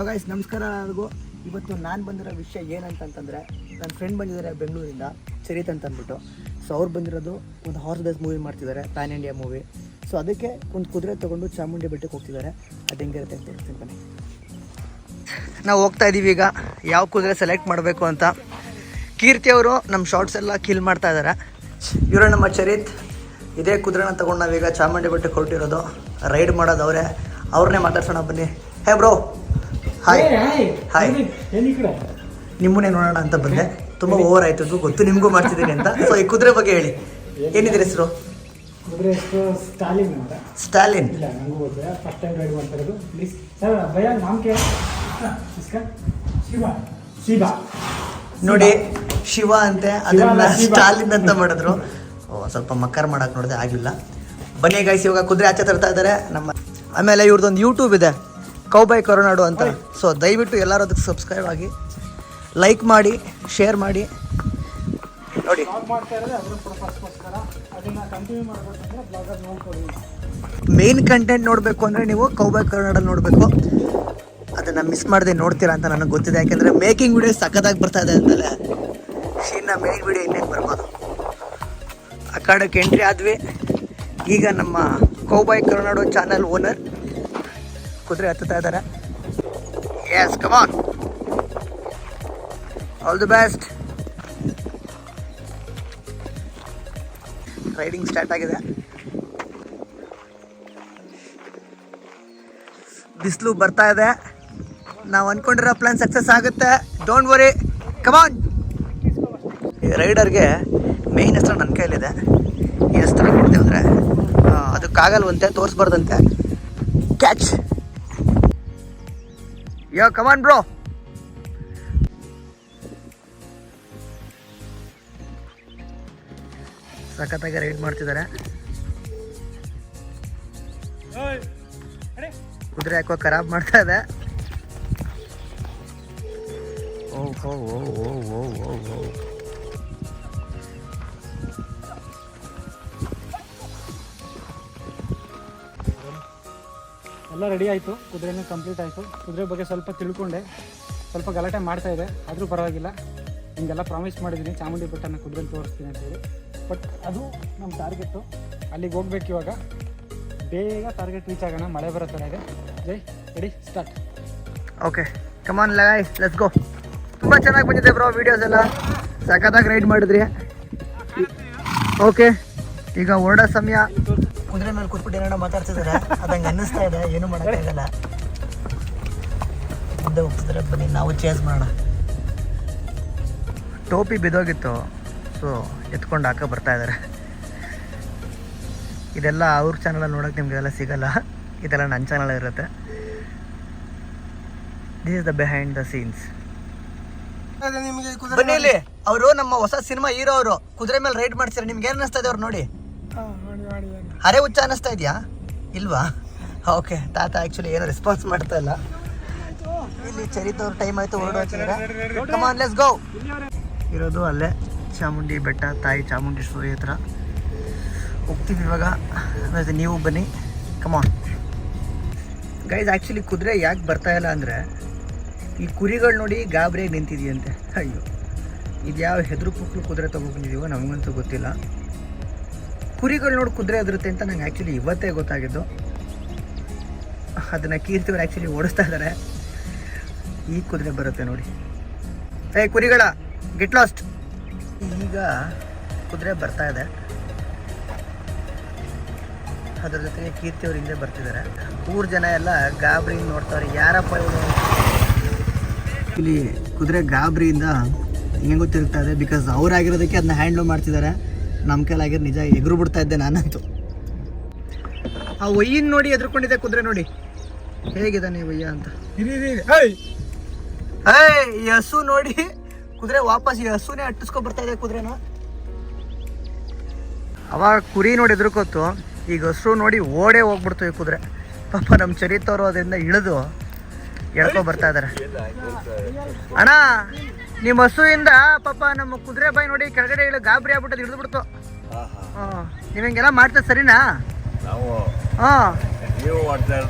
Guys ನಮಸ್ಕಾರ ಎಲ್ಲರಿಗೂ. ಇವತ್ತು ನಾನು ಬಂದಿರೋ ವಿಷಯ ಏನಂತಂತಂದರೆ, ನನ್ನ ಫ್ರೆಂಡ್ ಬಂದಿದ್ದಾರೆ ಬೆಂಗಳೂರಿಂದ, ಚರಿತ್ ಅಂತ ಅಂದ್ಬಿಟ್ಟು. ಸೊ ಅವ್ರು ಬಂದಿರೋದು ಒಂದು ಹಾರ್ಸ್ ಬೇಸ್ ಮೂವಿ ಮಾಡ್ತಿದ್ದಾರೆ, ಪ್ಯಾನ್ ಇಂಡಿಯಾ ಮೂವಿ. ಸೊ ಅದಕ್ಕೆ ಒಂದು ಕುದುರೆ ತೊಗೊಂಡು ಚಾಮುಂಡಿ ಬೆಟ್ಟಕ್ಕೆ ಹೋಗ್ತಿದ್ದಾರೆ. ಅದು ಹೆಂಗಿರುತ್ತೆ ಅಂತ ತೋರಿಸ್ತೀನಿ ಬನ್ನಿ. ನಾವು ಹೋಗ್ತಾ ಇದ್ದೀವಿ ಈಗ ಯಾವ ಕುದುರೆ ಸೆಲೆಕ್ಟ್ ಮಾಡಬೇಕು ಅಂತ. ಕೀರ್ತಿ ಅವರು ನಮ್ಮ ಶಾರ್ಟ್ಸ್ ಎಲ್ಲ ಕಿಲ್ ಮಾಡ್ತಾ ಇದ್ದಾರೆ. ಇವರು ನಮ್ಮ ಚರಿತ್. ಇದೇ ಕುದುರೆನ ತೊಗೊಂಡು ನಾವೀಗ ಚಾಮುಂಡಿ ಬೆಟ್ಟಕ್ಕೆ ಹೊರಟಿರೋದು. ರೈಡ್ ಮಾಡೋದು ಅವ್ರನ್ನೇ ಮಾತಾಡ್ಸೋಣ ಬನ್ನಿ. Hey bro, hi. ಹಾಯ್. ನಿಮ್ಮನ್ನೇ ನೋಡೋಣ ಅಂತ ಬಂದೆ. ತುಂಬ ಓವರ್ ಆಯ್ತು ಗೊತ್ತು, ನಿಮಗೂ ಮಾಡ್ತಿದ್ದೀನಿ ಅಂತ. ಸೊ ಈ ಕುದುರೆ ಬಗ್ಗೆ ಹೇಳಿ, ಏನಿದೆ ಹೆಸರು? ಕುದುರೆ ಹೆಸರು ಸ್ಟಾಲಿನ್ ಅಂತ. ಸ್ಟಾಲಿನ್? ಇಲ್ಲ, ನನಗೂ ಗೊತ್ತಿಲ್ಲ, ಫಸ್ಟ್ ಟೈಮ್ ರೈಡ್ ಮಾಡ್ತಾ ಇರೋದು. ಪ್ಲೀಸ್ ಸರ್, ಭಯ ನಾಮ್ ಕೇ ಶಿವ. ಶಿವ ನೋಡಿ, ಶಿವ ಅಂತೆ, ಅದನ್ನ ಸ್ಟಾಲಿನ್ ಅಂತ ಮಾಡಿದ್ರು. ಸ್ವಲ್ಪ ಮಕ್ಕರ್ ಮಾಡಕ್ ನೋಡಿದೆ, ಆಗಿಲ್ಲ. ಬನ್ನಿ ಗೈಸ್, ಇವಾಗ ಕುದುರೆ ಆಚೆ ತರ್ತಾ ಇದ್ದಾರೆ ನಮ್ಮ. ಆಮೇಲೆ ಇವ್ರದ್ದೊಂದು ಯೂಟ್ಯೂಬ್ ಇದೆ, ಕೌಬಾಯ್ ಕರುನಾಡು ಅಂತ. ಸೊ ದಯವಿಟ್ಟು ಎಲ್ಲರೂ ಅದಕ್ಕೆ ಸಬ್ಸ್ಕ್ರೈಬ್ ಆಗಿ, ಲೈಕ್ ಮಾಡಿ, ಶೇರ್ ಮಾಡಿ. ನೋಡಿ, ಮೇನ್ ಕಂಟೆಂಟ್ ನೋಡಬೇಕು ಅಂದರೆ ನೀವು ಕೌಬಾಯ್ ಕರುನಾಡಲ್ಲಿ ನೋಡಬೇಕು. ಅದನ್ನು ಮಿಸ್ ಮಾಡದೆ ನೋಡ್ತೀರಾ ಅಂತ ನನಗೆ ಗೊತ್ತಿದೆ, ಯಾಕೆಂದರೆ ಮೇಕಿಂಗ್ ವಿಡಿಯೋ ಸಖತ್ತಾಗಿ ಬರ್ತಾ ಇದೆ ಅಂತಲೇ. ಇನ್ನು ಮೇನ್ ವಿಡಿಯೋ ಇನ್ನೇನು ಬರ್ಬೋದು. ಅಖಾಡಕ್ಕೆ ಎಂಟ್ರಿ ಆದ್ವಿ. ಈಗ ನಮ್ಮ ಕೌಬಾಯ್ ಕರುನಾಡು ಚಾನಲ್ ಓನರ್ ಕುದುರೆ ಹತ್ತುತ್ತಾ ಇದ್ದಾರೆ. Yes, come on, all the best. Riding start ಆಗಿದೆ. ಬಿಸಿಲು ಬರ್ತಾ ಇದೆ. ನಾವು ಅಂದ್ಕೊಂಡಿರೋ ಪ್ಲಾನ್ ಸಕ್ಸಸ್ ಆಗುತ್ತೆ, ಡೋಂಟ್ ವರಿ, ಕಮ್ ಆನ್. ರೈಡರ್ಗೆ ಮೇಯ್ನ್ ಹೆಸರು ನನ್ನ ಕೈಲಿದೆ. ಈ ಹೆಸರು ಕೊಡ್ತೇವೆ ಅಂದರೆ ಅದಕ್ಕಾಗಲ್ವಂತೆ, ತೋರಿಸ್ಬಾರ್ದಂತೆ. Catch. Yo, come on bro. ಸಖತ್ತಾಗಿ ರೈಡ್ ಮಾಡ್ತಿದ್ದಾರೆ. ಕುದುರೆ ಯಾಕೋ ಖರಾಬ್ ಮಾಡ್ತಾ ಇದೆ. ಓಹೋ ಓ ಓ ಓ ಓ ಓ. ಎಲ್ಲ ರೆಡಿ ಆಯಿತು, ಕುದುರೆನೂ ಕಂಪ್ಲೀಟ್ ಆಯಿತು. ಕುದುರೆ ಬಗ್ಗೆ ಸ್ವಲ್ಪ ತಿಳ್ಕೊಂಡೆ, ಸ್ವಲ್ಪ ಗಲಾಟೆ ಮಾಡ್ತಾ ಇದೆ, ಆದರೂ ಪರವಾಗಿಲ್ಲ. ನಿಮಗೆಲ್ಲ ಪ್ರಾಮಿಸ್ ಮಾಡಿದ್ದೀನಿ ಚಾಮುಂಡಿ ಬೆಟ್ಟನ ಕುದುರೆ ತೋರಿಸ್ತೀನಿ ಅಂತೇಳಿ. ಬಟ್ ಅದು ನಮ್ಮ ಟಾರ್ಗೆಟು. ಅಲ್ಲಿಗೆ ಹೋಗ್ಬೇಕು ಇವಾಗ. ಬೇಗ ಟಾರ್ಗೆಟ್ ರೀಚ್ ಆಗೋಣ, ಮಳೆ ಬರೋ ಥರ ಇದೆ. ಜೈ, ready, start. Okay, come on guys, let's go. ತುಂಬ ಚೆನ್ನಾಗಿ ಬಂದಿದೆ ಬ್ರೋ, ವೀಡಿಯೋಸ್ ಎಲ್ಲ ಸಖತ್ತಾಗಿ ರೈಡ್ ಮಾಡಿದ್ರಿ. ಓಕೆ, ಈಗ ಹೊರಡೋ ಸಮಯ. ಕುದುರೆ ಮೇಲೆ ಕೂತ್ಬಿಟ್ಟು ಏನಾರ ಮಾತಾಡ್ತಿದ್ದಾರೆ, ಅದಂಗೆ ಅನ್ನಿಸ್ತಾ ಇದೆ, ಏನೂ ಮಾಡೋಕ್ಕಾಗಲ್ಲ. ಮುಂದೆ ಹೋಗ್ತಿದ್ದಾರೆ, ಬನ್ನಿ ನಾವು ಚೇಸ್ ಮಾಡೋಣ. ಟೋಪಿ ಬಿದ್ದೋಗಿತ್ತು, ಸೊ ಎತ್ಕೊಂಡು ಹಾಕೋ ಬರ್ತಾ ಇದ್ದಾರೆ. ಇದೆಲ್ಲ ಅವ್ರ ಚಾನಲಲ್ಲಿ ನೋಡೋಕೆ ನಿಮಗೆಲ್ಲ ಸಿಗಲ್ಲ, ಇದೆಲ್ಲ ನನ್ನ ಚಾನಲ್ ಇರುತ್ತೆ. This is the behind the scenes. ಬನ್ನಿ ಇಲ್ಲಿ, ಅವರು ನಮ್ಮ ಹೊಸ ಸಿನಿಮಾ ಹೀರೋ ಅವರು. ಕುದುರೆ ಮೇಲೆ ರೈಡ್ ಮಾಡ್ತಾರೆ, ನಿಮ್ಗೆ ಏನು ಅನಿಸ್ತಾ ಇದೆ ಅವ್ರು ನೋಡಿ? ಅರೆ ಹುಚ್ಚ ಅನ್ನಿಸ್ತಾ ಇದೆಯಾ? ಇಲ್ವಾ? ಓಕೆ, ತಾತ ಆ್ಯಕ್ಚುಲಿ ಏನೋ ರೆಸ್ಪಾನ್ಸ್ ಮಾಡ್ತಾ ಇಲ್ಲ. ಇಲ್ಲಿ ಚರಿತ್ ಅವ್ರ ಟೈಮ್ ಆಯಿತು, ಹೊರಡೋಗ್ತಿದ್ದಾರೆ. Come on, let's go. ಇರೋದು ಅಲ್ಲೇ ಚಾಮುಂಡಿ ಬೆಟ್ಟ, ತಾಯಿ ಚಾಮುಂಡೇಶ್ವರಿ ಹತ್ರ ಹೋಗ್ತೀವಿ ಇವಾಗ. ನೀವು ಬನ್ನಿ, ಕಮ್ ಆನ್ ಗೈಸ್. ಆ್ಯಕ್ಚುಲಿ ಕುದುರೆ ಯಾಕೆ ಬರ್ತಾ ಇಲ್ಲ ಅಂದರೆ, ಈ ಕುರಿಗಳು ನೋಡಿ ಗಾಬರಿಯಾಗಿ ನಿಂತಿದೆಯಂತೆ. ಅಯ್ಯೋ, ಇದು ಯಾವ ಹೆದರು ಪುಕ್ಳು ಕುದುರೆ ತೊಗೊಂಡಿದ್ದೀವೋ ನಮಗಂತೂ ಗೊತ್ತಿಲ್ಲ. ಕುರಿಗಳು ನೋಡಿ ಕುದುರೆ ಎದುರುತ್ತೆ ಅಂತ ನಂಗೆ ಆ್ಯಕ್ಚುಲಿ ಇವತ್ತೇ ಗೊತ್ತಾಗಿದ್ದು. ಅದನ್ನು ಕೀರ್ತಿಯವ್ರು ಆ್ಯಕ್ಚುಲಿ ಓಡಿಸ್ತಾ ಇದ್ದಾರೆ. ಈ ಕುದುರೆ ಬರುತ್ತೆ ನೋಡಿ. ಏ ಕುರಿಗಳ, ಗೆಟ್ ಲಾಸ್ಟ್. ಈಗ ಕುದುರೆ ಬರ್ತಾ ಇದೆ, ಅದ್ರ ಜೊತೆಗೆ ಕೀರ್ತಿಯವ್ರು ಹಿಂದೆ ಬರ್ತಿದ್ದಾರೆ. ಊರು ಜನ ಎಲ್ಲ ಗಾಬರಿ ನೋಡ್ತಾರೆ, ಯಾರಪ್ಪ ಇವರು. ಇಲ್ಲಿ ಕುದುರೆ ಗಾಬರಿಯಿಂದ ಹಿಂಗೆ ಗೊತ್ತಿರ್ತಾ ಇದೆ, ಬಿಕಾಸ್ ಅವರಾಗಿರೋದಕ್ಕೆ ಅದನ್ನ ಹ್ಯಾಂಡ್ಲ್ ಮಾಡ್ತಿದ್ದಾರೆ. ನಮ್ಮ ಕೈಲಾಗಿರೋ ನಿಜ ಎಗರು ಬಿಡ್ತಾ ಇದ್ದೆ ನಾನಂತೂ. ಆ ಒಯ್ಯಿನ ನೋಡಿ ಎದ್ರುಕೊಂಡಿದ್ದೆ ಕುದುರೆ ನೋಡಿ ಹೇಗಿದ್ದಾನೆ ಒಯ್ಯ ಅಂತ. ಈ ಹಸು ನೋಡಿ ಕುದುರೆ ವಾಪಸ್ ಈ ಹಸುನೇ ಅಟ್ಟಿಸ್ಕೊ ಬರ್ತಾ ಇದೆ ಕುದುರೆನ. ಅವಾಗ ಕುರಿ ನೋಡಿ ಎದ್ರುಕೋತು, ಈಗ ಹಸು ನೋಡಿ ಓಡೇ ಹೋಗ್ಬಿಡ್ತು ಈ ಕುದುರೆ. ಪಾಪ ನಮ್ಮ ಚರಿತವರು ಅದರಿಂದ ಇಳಿದು ಎಳ್ಕೊ ಬರ್ತಾ ಇದ್ದಾರೆ. ಅಣ್ಣ, ನಿಮ್ಮ ಹಸುವಿಂದ ಪಾಪ ನಮ್ಮ ಕುದುರೆ ಬಾಯಿ ನೋಡಿ ಕೆಳಗಡೆ ಇಳು ಗಾಬರಿ ಆಗ್ಬಿಟ್ಟು ಹಿಡಿದು ಬಿಡ್ತು. ನೀವು ಹಿಂಗೆಲ್ಲ ಮಾಡ್ತಾ ಸರಿನಾ? ಹಾಂ,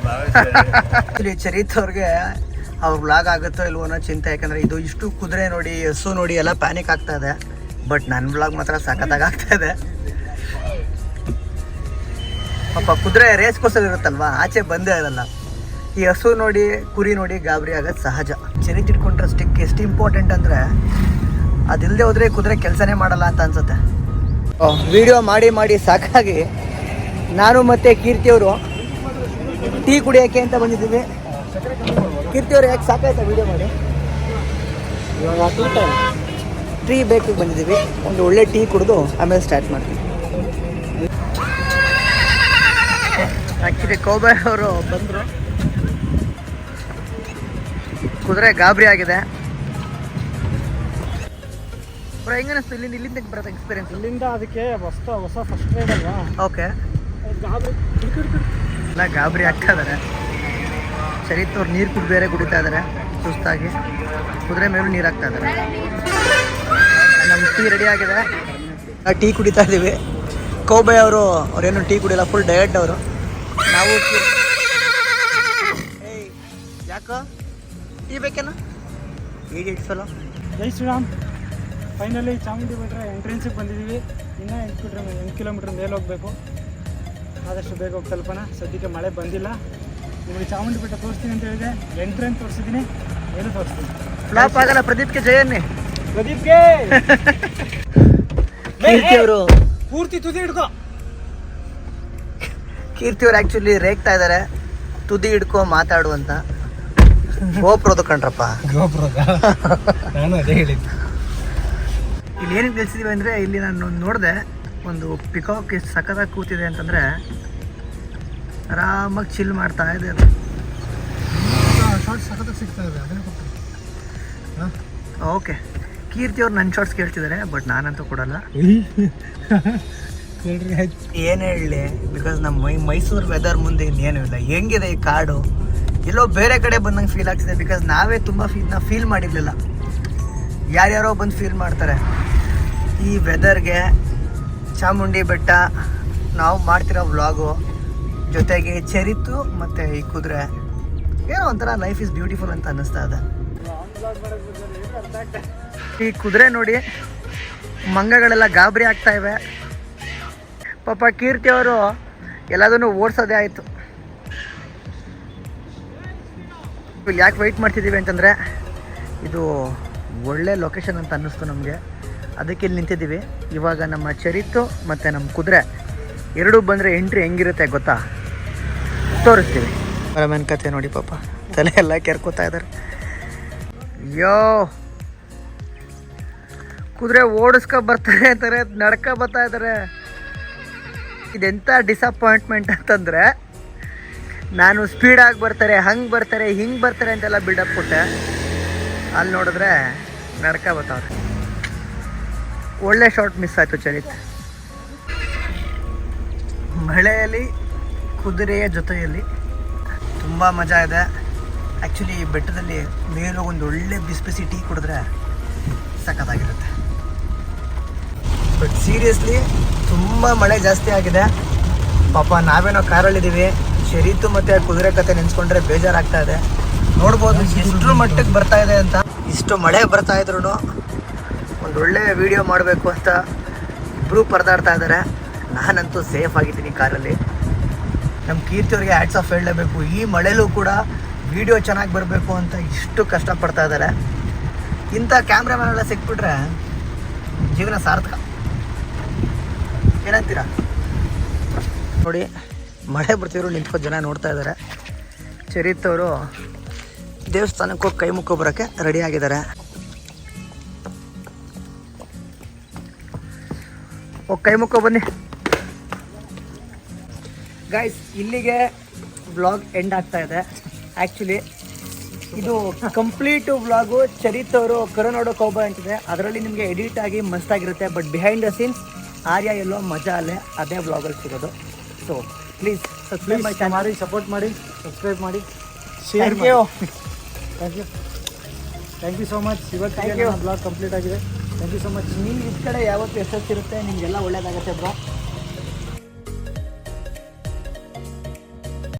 ಇಲ್ಲಿ ಚರಿತ್ ಅವ್ರಿಗೆ ಅವ್ರ ವ್ಲಾಗ್ ಆಗುತ್ತೋ ಇಲ್ವೋ ಅನ್ನೋ ಚಿಂತೆ. ಯಾಕಂದರೆ ಇದು ಇಷ್ಟು ಕುದುರೆ ನೋಡಿ ಹಸು ನೋಡಿ ಎಲ್ಲ ಪ್ಯಾನಿಕ್ ಆಗ್ತಾ ಇದೆ. ಬಟ್ ನನ್ನ ವ್ಲಾಗ್ ಮಾತ್ರ ಸಖತ್ತಾಗಿ ಆಗ್ತಾ ಇದೆ. ಪಾಪ ಕುದುರೆ ರೇಸ್ಗೋಸ್ಕರ ಇರುತ್ತಲ್ವಾ, ಆಚೆ ಬಂದೇ ಇರಲ್ಲ. ಈ ಹಸು ನೋಡಿ ಕುರಿ ನೋಡಿ ಗಾಬರಿ ಆಗೋದು ಸಹಜ. ಚರಿತ್ ಇಟ್ಕೊಂಡ್ರೆ ಸ್ಟಿಕ್ ಎಷ್ಟು ಇಂಪಾರ್ಟೆಂಟ್ ಅಂದರೆ ಅದಿಲ್ಲದೆ ಹೋದರೆ ಕುದುರೆ ಕೆಲಸನೇ ಮಾಡಲ್ಲ ಅಂತ ಅನ್ಸುತ್ತೆ. ವಿಡಿಯೋ ಮಾಡಿ ಮಾಡಿ ಸಾಕಾಗಿ ನಾನು ಮತ್ತು ಕೀರ್ತಿಯವರು ಟೀ ಕುಡಿಯೋಕ್ಕೆ ಅಂತ ಬಂದಿದ್ದೀವಿ. ಕೀರ್ತಿಯವರು ಯಾಕೆ ಸಾಕಾಯ್ತಾ ವಿಡಿಯೋ ಮಾಡಿ? ಇವಾಗ ಟೀ ಬೇಕು ಬಂದಿದ್ದೀವಿ. ಒಂದು ಒಳ್ಳೆ ಟೀ ಕುಡಿದು ಆಮೇಲೆ ಸ್ಟಾರ್ಟ್ ಮಾಡ್ತೀವಿ. ಆ್ಯಕ್ಚುಲಿ ಕೋಬಾಯ್ ಅವರು ಬಂದರು. ಕುದುರೆ ಗಾಬರಿ ಆಗಿದೆ. ಹೆಂಗನಿಸ್ತು ಇಲ್ಲಿಂದ ಬರೋದು ಎಕ್ಸ್ಪೀರಿಯನ್ಸ್? ಇಲ್ಲಿಂದ ಅದಕ್ಕೆ ಹೊಸ ಫಸ್ಟ್ ರೈಡ್ ಅಲ್ವಾ. ಓಕೆ. ಗಾಬರಿ ಎಲ್ಲ ಗಾಬರಿ ಆಗ್ತಾ ಇದ್ದಾರೆ. ಚರಿತ್ ಅವ್ರು ನೀರು ಬೇರೆ ಕುಡಿತಾ ಇದ್ದಾರೆ ಸುಸ್ತಾಗಿ. ಕುದುರೆ ಮೇಲೂ ನೀರು ಹಾಕ್ತಾ ಇದ್ದಾರೆ. ನಮ್ಮ ಟೀ ರೆಡಿ ಆಗಿದೆ. ಟೀ ಕುಡಿತಾ ಇದ್ದೀವಿ. ಕೋಬಾಯ್ ಅವ್ರೇನು ಟೀ ಕುಡಿಯಲ್ಲ, ಫುಲ್ ಡಯಟ್ ಅವರು. ನಾವು ಯಾಕೋ ಟೀ ಬೇಕೇನೋ ಇಟ್ಸಲ್ಲ. ಜೈ ಶ್ರೀರಾಮ್. ಫೈನಲಿ ಚಾಮುಂಡಿ ಬೆಟ್ಟ ಎಂಟ್ರೆನ್ಸಿಗೆ ಬಂದಿದ್ದೀವಿ. ಇನ್ನೂ 8 ಕಿಲೋಮೀಟ್ರ್ ಮೇಲೆ ಹೋಗಬೇಕು. ಆದಷ್ಟು ಬೇಗ ಹೋಗಿ ತಲುಪೋಣ. ಸದ್ಯಕ್ಕೆ ಮಳೆ ಬಂದಿಲ್ಲ. ನಿಮಗೆ ಚಾಮುಂಡಿ ಬೆಟ್ಟ ತೋರಿಸ್ತೀನಿ ಅಂತ ಹೇಳಿದೆ. ಎಂಟ್ರೆನ್ಸ್ ತೋರಿಸಿದ್ದೀನಿ, ಏನು ತೋರಿಸ್ತೀನಿ. ಫ್ಲಾಪ್ ಆಗಲ್ಲ. ಪ್ರದೀಪ್ಗೆ ಜಯನ್ನಿ. ಪ್ರದೀಪ್ಗೆ ಕೀರ್ತಿಯವರು ಪೂರ್ತಿ ತುದಿ ಹಿಡ್ಕೋ. ಕೀರ್ತಿಯವ್ರು ಆ್ಯಕ್ಚುಲಿ ರೇಗ್ತಾ ಇದ್ದಾರೆ, ತುದಿ ಹಿಡ್ಕೊ ಮಾತಾಡು ಅಂತ. ಗೋಪ್ರೋದು ಕಣ್ರಪ್ಪ, ಗೋಪ್ರದ. ನಾನು ಅದೇ ಹೇಳಿದ್ದು. ಇಲ್ಲಿ ಏನಕ್ಕೆ ನಿಲ್ಸಿದೀವಿ ಅಂದರೆ, ಇಲ್ಲಿ ನಾನು ನೋಡಿದೆ ಒಂದು ಪಿಕಾಕ್ ಎಷ್ಟು ಸಖತ್ತಾಗಿ ಕೂತಿದೆ ಅಂತಂದರೆ ಆರಾಮಾಗಿ ಚಿಲ್ ಮಾಡ್ತಾ ಇದೆ. ಅದು ಶಾರ್ಟ್ಸ್ ಸಖತ್ತಾಗಿ ಸಿಗ್ತಾ ಇದೆ, ಅದನ್ನೇ ಕೊಡ್ತೀನಿ. ಓಕೆ. ಕೀರ್ತಿಯವ್ರು ನನ್ನ ಶಾರ್ಟ್ಸ್ ಕೇಳ್ತಿದ್ದಾರೆ, ಬಟ್ ನಾನಂತೂ ಕೊಡಲ್ಲ. ಏನು ಹೇಳಲಿ, ಬಿಕಾಸ್ ನಮ್ಮ ಮೈಸೂರು ವೆದರ್ ಮುಂದೆ ಇನ್ನೇನು ಇಲ್ಲ. ಹೆಂಗಿದೆ ಈ ಕಾಡು, ಎಲ್ಲೋ ಬೇರೆ ಕಡೆ ಬಂದಂಗೆ ಫೀಲ್ ಆಗ್ತಿದೆ. ಬಿಕಾಸ್ ನಾವೇ ತುಂಬ ಫೀಲ್ ಮಾಡಿರಲಿಲ್ಲ. ಯಾರ್ಯಾರೋ ಬಂದು ಫೀಲ್ ಮಾಡ್ತಾರೆ. ಈ ವೆದರ್ಗೆ ಚಾಮುಂಡಿ ಬೆಟ್ಟ, ನಾವು ಮಾಡ್ತಿರೋ ವ್ಲಾಗು, ಜೊತೆಗೆ ಚರಿತು ಮತ್ತು ಈ ಕುದುರೆ, ಏನೋ ಒಂಥರ ಲೈಫ್ ಇಸ್ ಬ್ಯೂಟಿಫುಲ್ ಅಂತ ಅನ್ನಿಸ್ತಾ ಇದೆ. ಈ ಕುದುರೆ ನೋಡಿ ಮಂಗಗಳೆಲ್ಲ ಗಾಬರಿ ಆಗ್ತಾ ಇವೆ. ಪಾಪ ಕೀರ್ತಿಯವರು ಎಲ್ಲದನ್ನು ಓಡಿಸೋದೇ ಆಯಿತು. ಇಲ್ಲಿ ಯಾಕೆ ವೆಯ್ಟ್ ಮಾಡ್ತಿದ್ದೀವಿ ಅಂತಂದರೆ, ಇದು ಒಳ್ಳೆ ಲೊಕೇಶನ್ ಅಂತ ಅನ್ನಿಸ್ತು ನಮಗೆ. ಅದಕ್ಕೆ ಇಲ್ಲಿ ನಿಂತಿದ್ದೀವಿ. ಇವಾಗ ನಮ್ಮ ಚರಿತು ಮತ್ತು ನಮ್ಮ ಕುದುರೆ ಎರಡೂ ಬಂದರೆ ಎಂಟ್ರಿ ಹೆಂಗಿರುತ್ತೆ ಗೊತ್ತಾ, ತೋರಿಸ್ತೀವಿ. ರಮನ್ ಕತೆ ನೋಡಿ, ಪಾಪ ತಲೆ ಎಲ್ಲ ಕೆರ್ಕೋತಾ ಇದ್ದಾರೆ. ಯೋ ಕುದುರೆ ಓಡಿಸ್ಕೊ ಬರ್ತಾರೆ ಅಂತಾರೆ, ನಡ್ಕೊ ಬರ್ತಾ ಇದ್ದಾರೆ. ಇದೆಂಥ ಡಿಸಪಾಯಿಂಟ್ಮೆಂಟ್ ಅಂತಂದರೆ, ನಾನು ಸ್ಪೀಡಾಗಿ ಬರ್ತಾರೆ, ಹಂಗೆ ಬರ್ತಾರೆ, ಹಿಂಗೆ ಬರ್ತಾರೆ ಅಂತೆಲ್ಲ ಬಿಲ್ಡಪ್ ಕೊಟ್ಟೆ. ಅಲ್ಲಿ ನೋಡಿದ್ರೆ ನಡ್ಕೊ ಬರ್ತಾವ್ರೆ. ಒಳ್ಳೆ ಶಾಟ್ ಮಿಸ್ ಆಯಿತು ಚರಿತ್. ಮಳೆಯಲ್ಲಿ ಕುದುರೆಯ ಜೊತೆಯಲ್ಲಿ ತುಂಬ ಮಜಾ ಇದೆ. ಆ್ಯಕ್ಚುಲಿ ಈ ಬೆಟ್ಟದಲ್ಲಿ ಮೇಲೂ ಒಂದು ಒಳ್ಳೆ ಬಿಸಿ ಟೀ ಕುಡಿದ್ರೆ ಸಖತ್ತಾಗಿರುತ್ತೆ. ಬಟ್ ಸೀರಿಯಸ್ಲಿ ತುಂಬ ಮಳೆ ಜಾಸ್ತಿ ಆಗಿದೆ. ಪಾಪ ನಾವೇನೋ ಕಾರಲ್ಲಿದ್ದೀವಿ. ಚರಿತು ಮತ್ತು ಕುದುರೆ ಕತೆ ನೆನೆಸ್ಕೊಂಡ್ರೆ ಬೇಜಾರಾಗ್ತಾ ಇದೆ. ನೋಡ್ಬೋದು ಎಷ್ಟರ ಮಟ್ಟಕ್ಕೆ ಬರ್ತಾ ಇದೆ ಅಂತ. ಇಷ್ಟು ಮಳೆ ಬರ್ತಾ ಇದ್ರು ಒಂದೊಳ್ಳೆ ವಿಡಿಯೋ ಮಾಡಬೇಕು ಅಂತ ಇಬ್ಬರು ಪರದಾಡ್ತಾ ಇದ್ದಾರೆ. ನಾನಂತೂ ಸೇಫ್ ಆಗಿದ್ದೀನಿ ಕಾರಲ್ಲಿ. ನಮ್ಮ ಕೀರ್ತಿಯವ್ರಿಗೆ ಹ್ಯಾಟ್ಸ್ ಆಫ್ ಹೇಳಲೇಬೇಕು. ಈ ಮಳೆಲೂ ಕೂಡ ವಿಡಿಯೋ ಚೆನ್ನಾಗಿ ಬರಬೇಕು ಅಂತ ಇಷ್ಟು ಕಷ್ಟಪಡ್ತಾ ಇದ್ದಾರೆ. ಇಂಥ ಕ್ಯಾಮ್ರಾಮನ್ ಎಲ್ಲ ಸಿಕ್ಬಿಟ್ರೆ ಜೀವನ ಸಾರ್ಥಕ. ಏನಂತೀರಾ? ನೋಡಿ, ಮಳೆ ಬರ್ತಿದ್ರು ನಿಂತ್ಕೊಂಡು ಜನ ನೋಡ್ತಾ ಇದ್ದಾರೆ. ಚರಿತ್ ಅವರು ದೇವಸ್ಥಾನಕ್ಕೆ ಹೋಗಿ ಕೈ ಮುಕ್ಕೋ ಬರೋಕ್ಕೆ ರೆಡಿ ಆಗಿದ್ದಾರೆ. ಹೋಗಿ ಕೈ ಮುಕ್ಕೋ ಬನ್ನಿ ಗೈಸ್. ಇಲ್ಲಿಗೆ ವ್ಲಾಗ್ ಎಂಡ್ ಆಗ್ತಾ ಇದೆ. ಆ್ಯಕ್ಚುಲಿ ಇದು ಕಂಪ್ಲೀಟು ವ್ಲಾಗು ಚರಿತ್ ಅವರು ಕರುನಾಡು ಕೌಬಾಯ್ ಅಂತಿದೆ. ಅದರಲ್ಲಿ ನಿಮಗೆ ಎಡಿಟ್ ಆಗಿ ಮಸ್ತಾಗಿರುತ್ತೆ. But behind the scenes Arya ಎಲ್ಲೋ ಮಜಾ ಅಲ್ಲೇ ಅದೇ ವ್ಲಾಗಲ್ಲಿ ಸಿಗೋದು. ಸೊ ಪ್ಲೀಸ್ ಸಬ್ಸ್ಕ್ರೈಬ್ ಮಾಡಿ, ಸಪೋರ್ಟ್ ಮಾಡಿ, ಸಬ್ಸ್ಕ್ರೈಬ್ ಮಾಡಿ, ಶೇರ್ ಮಾಡಿ. Thank you so much. ಇವತ್ತು ಬ್ಲಾಗ್ ಕಂಪ್ಲೀಟ್ ಆಗಿದೆ. Thank you so much. ನೀವು ಈ ಕಡೆ ಯಾವತ್ತು ಎಷ್ಟೊತ್ತಿರುತ್ತೆ, ನಿಮಗೆಲ್ಲ ಒಳ್ಳೇದಾಗುತ್ತೆ ಬ್ರೋ.